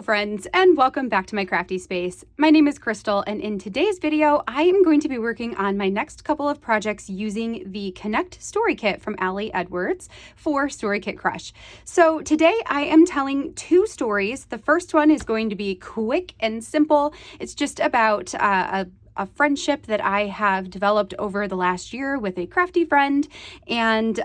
friends, and welcome back to my crafty space. My name is Crystal, and in today's video, I am going to be working on my next couple of projects using the Connect Story Kit from Ali Edwards for storykitcrush. So today I am telling two stories. The first one is going to be quick and simple. It's just about a friendship that I have developed over the last year with a crafty friend, and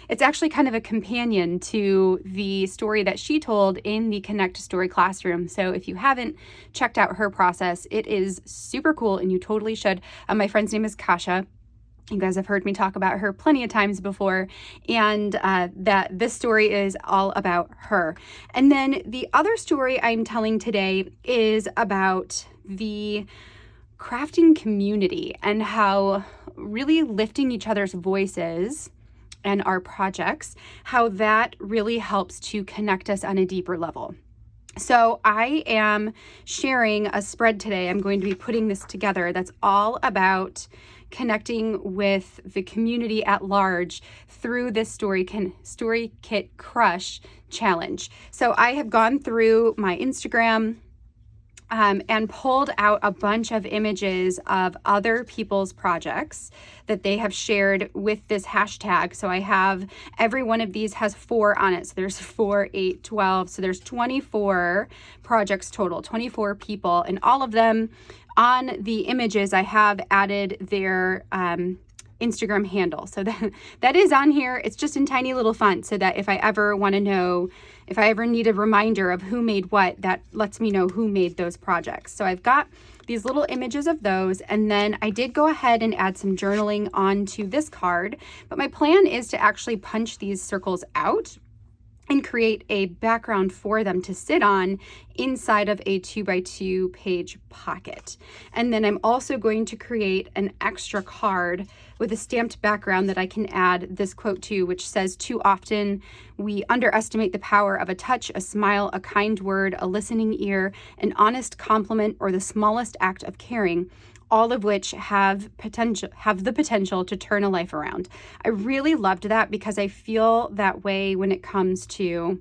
it's actually kind of a companion to the story that she told in the Connect Story classroom. So if you haven't checked out her process, it is super cool and you totally should. My friend's name is Kasha. You guys have heard me talk about her plenty of times before, and that this story is all about her. And then the other story I'm telling today is about the crafting community and how really lifting each other's voices and our projects, how that really helps to connect us on a deeper level. So I am sharing a spread today. I'm going to be putting this together that's all about connecting with the community at large through this storykitcrush challenge. So I have gone through my Instagram and pulled out a bunch of images of other people's projects that they have shared with this hashtag. So I have, every one of these has 4 on it. So there's 4, 8, 12. So there's 24 projects total, 24 people, and all of them on the images I have added their Instagram handle. So that is on here. It's just in tiny little font so that if I ever want to know, if I ever need a reminder of who made what, that lets me know who made those projects. So I've got these little images of those, and then I did go ahead and add some journaling onto this card, but my plan is to actually punch these circles out and create a background for them to sit on inside of a 2x2 page pocket. And then I'm also going to create an extra card with a stamped background that I can add this quote to, which says, "Too often we underestimate the power of a touch, a smile, a kind word, a listening ear, an honest compliment, or the smallest act of caring, all of which have the potential to turn a life around." I really loved that because I feel that way when it comes to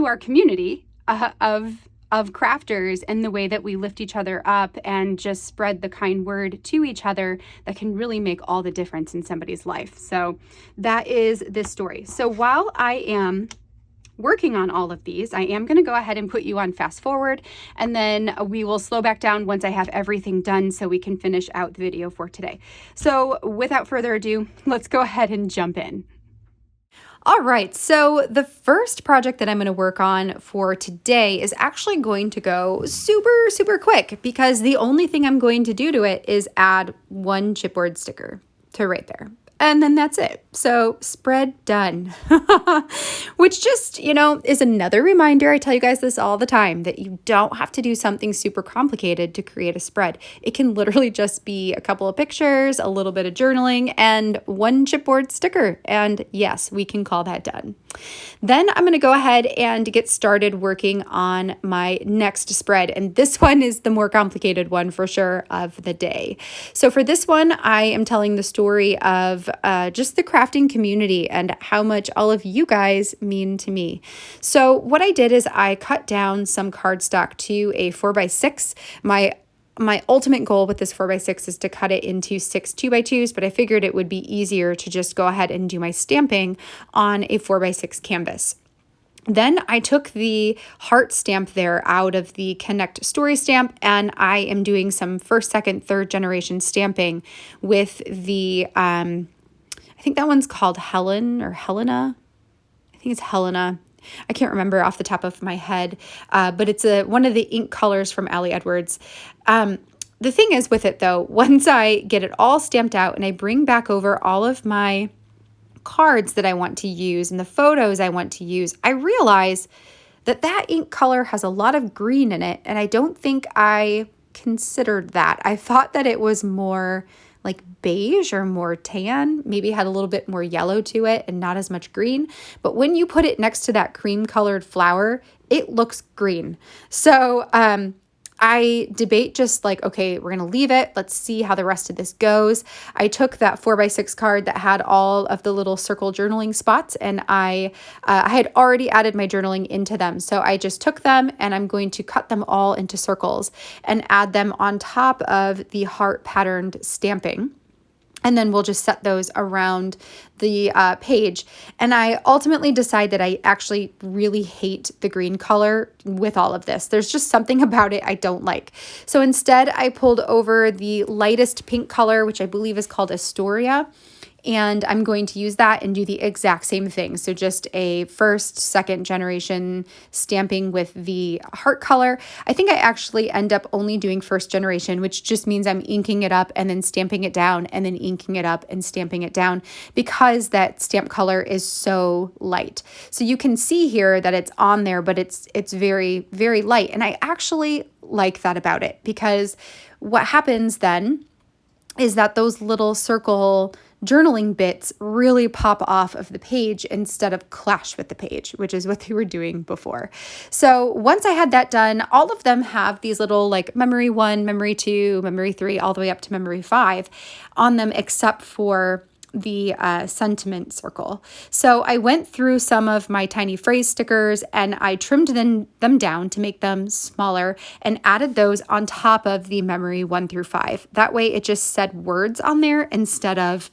our community of crafters and the way that we lift each other up and just spread the kind word to each other that can really make all the difference in somebody's life. So that is this story. So while I am working on all of these, I am going to go ahead and put you on fast forward, and then we will slow back down once I have everything done so we can finish out the video for today. So without further ado, let's go ahead and jump in. All right, so the first project that I'm going to work on for today is actually going to go super quick because the only thing I'm going to do to it is add one chipboard sticker to right there. And then that's it. So spread done, which just, is another reminder. I tell you guys this all the time, that you don't have to do something super complicated to create a spread. It can literally just be a couple of pictures, a little bit of journaling, and one chipboard sticker. And yes, we can call that done. Then I'm going to go ahead and get started working on my next spread. And this one is the more complicated one for sure of the day. So for this one, I am telling the story of just the crafting community and how much all of you guys mean to me. So what I did is I cut down some cardstock to a 4x6. My ultimate goal with this 4x6 is to cut it into 6 2x2s, but I figured it would be easier to just go ahead and do my stamping on a 4x6 canvas. Then I took the heart stamp there out of the Connect Story stamp, and I am doing some first, second, third generation stamping with the, I think that one's called Helen or Helena. I think it's Helena. I can't remember off the top of my head, but it's one of the ink colors from Ali Edwards. The thing is with it though, once I get it all stamped out and I bring back over all of my cards that I want to use and the photos I want to use, I realize that ink color has a lot of green in it, and I don't think I considered that. I thought that it was more like beige or more tan, maybe had a little bit more yellow to it and not as much green. But when you put it next to that cream colored flower, it looks green. So I I debate just like, okay, we're going to leave it. Let's see how the rest of this goes. I took that 4x6 card that had all of the little circle journaling spots, and I had already added my journaling into them. So I just took them and I'm going to cut them all into circles and add them on top of the heart patterned stamping. And then we'll just set those around the page. And I ultimately decide that I actually really hate the green color with all of this. There's just something about it I don't like. So instead, I pulled over the lightest pink color, which I believe is called Astoria. And I'm going to use that and do the exact same thing. So just a first, second generation stamping with the heart color. I think I actually end up only doing first generation, which just means I'm inking it up and then stamping it down and then inking it up and stamping it down because that stamp color is so light. So you can see here that it's on there, but it's very, very light. And I actually like that about it because what happens then is that those little circle journaling bits really pop off of the page instead of clash with the page, which is what they were doing before. So once I had that done, all of them have these little like memory 1, memory 2, memory 3, all the way up to memory 5 on them, except for the sentiment circle. So I went through some of my tiny phrase stickers and I trimmed them down to make them smaller and added those on top of the memory 1 through 5. That way it just said words on there instead of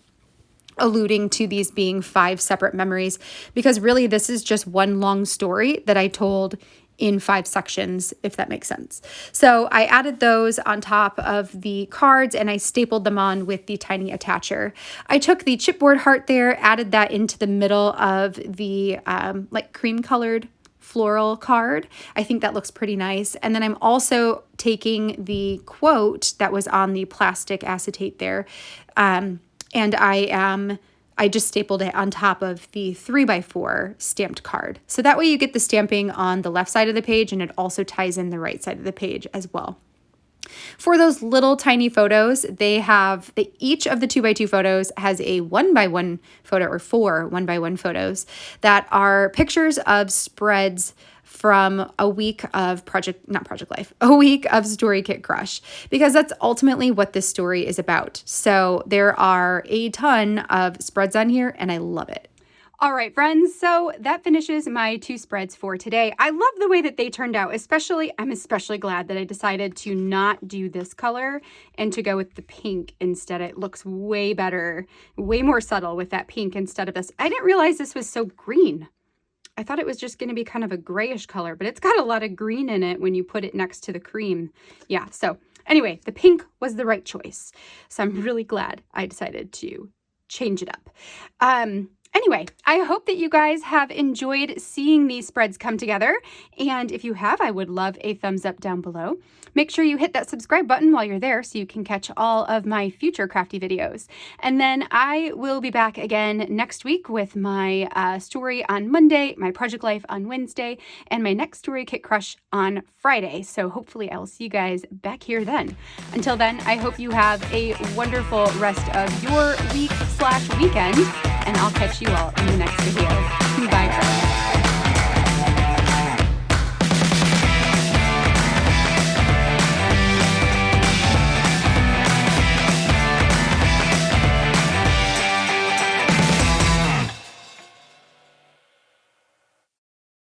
alluding to these being 5 separate memories, because really this is just one long story that I told in 5 sections, if that makes sense. So I added those on top of the cards and I stapled them on with the tiny attacher. I took the chipboard heart there, added that into the middle of the like cream colored floral card. I think that looks pretty nice. And then I'm also taking the quote that was on the plastic acetate there, and I just stapled it on top of the 3x4 stamped card. So that way you get the stamping on the left side of the page and it also ties in the right side of the page as well. For those little tiny photos, each of the 2x2 photos has a 1x1 photo or 4 1x1 photos that are pictures of spreads from a week of a week of Story Kit Crush, because that's ultimately what this story is about. So there are a ton of spreads on here and I love it. All right, friends, so that finishes my 2 spreads for today. I love the way that they turned out, I'm especially glad that I decided to not do this color and to go with the pink instead. It looks way better, way more subtle with that pink instead of this. I didn't realize this was so green. I thought it was just going to be kind of a grayish color, but it's got a lot of green in it when you put it next to the cream. Yeah, so anyway, the pink was the right choice. So I'm really glad I decided to change it up. Anyway, I hope that you guys have enjoyed seeing these spreads come together. And if you have, I would love a thumbs up down below. Make sure you hit that subscribe button while you're there so you can catch all of my future crafty videos. And then I will be back again next week with my story on Monday, my project life on Wednesday, and my next Story Kit Crush on Friday. So hopefully I will see you guys back here then. Until then, I hope you have a wonderful rest of your week/weekend, and I'll catch you all in the next video. Bye, friends.